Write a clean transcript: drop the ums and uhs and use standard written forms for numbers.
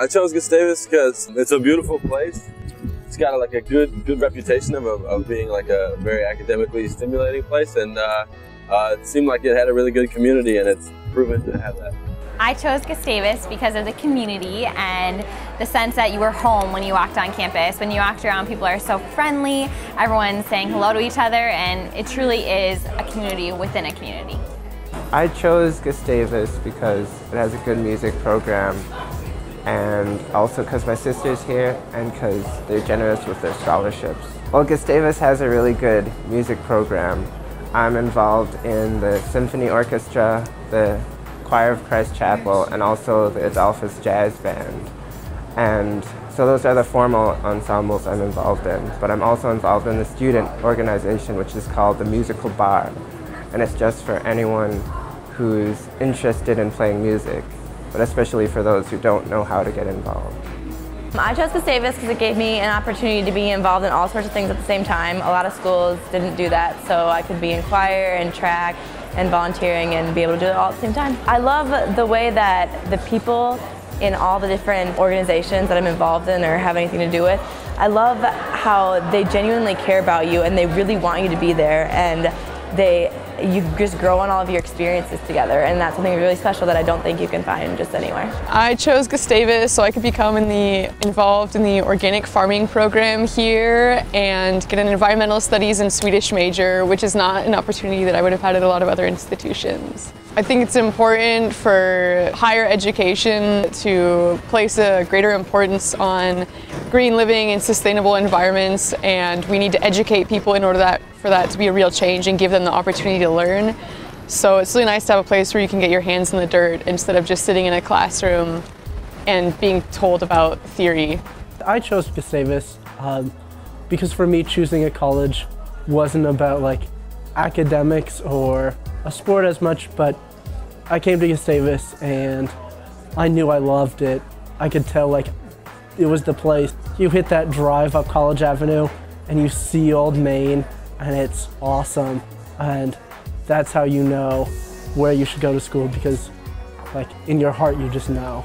I chose Gustavus because it's a beautiful place. It's got like a good reputation of being like a very academically stimulating place, and it seemed like it had a really good community, and it's proven to have that. I chose Gustavus because of the community and the sense that you were home when you walked on campus. When you walked around, people are so friendly, everyone's saying hello to each other, and it truly is a community within a community. I chose Gustavus because it has a good music program, and also because my sister's here and because they're generous with their scholarships. Well, Gustavus has a really good music program. I'm involved in the symphony orchestra, the Choir of Christ Chapel, and also the Adolphus Jazz Band. And so those are the formal ensembles I'm involved in. But I'm also involved in the student organization, which is called the Musical Bar. And it's just for anyone who's interested in playing music, but especially for those who don't know how to get involved. I chose Gustavus because it gave me an opportunity to be involved in all sorts of things at the same time. A lot of schools didn't do that, so I could be in choir and track and volunteering and be able to do it all at the same time. I love the way that the people in all the different organizations that I'm involved in or have anything to do with, I love how they genuinely care about you and they really want you to be there, and you just grow on all of your experiences together, and that's something really special that I don't think you can find just anywhere. I chose Gustavus so I could become involved in the organic farming program here and get an environmental studies and Swedish major, which is not an opportunity that I would have had at a lot of other institutions. I think it's important for higher education to place a greater importance on green living and sustainable environments, and we need to educate people in order for that to be a real change and give them the opportunity to learn. So it's really nice to have a place where you can get your hands in the dirt instead of just sitting in a classroom and being told about theory. I chose Gustavus because for me choosing a college wasn't about like academics or a sport as much, but I came to Gustavus and I knew I loved it. I could tell like it was the place. You hit that drive up College Avenue and you see Old Main, and it's awesome, and that's how you know where you should go to school, because like in your heart you just know.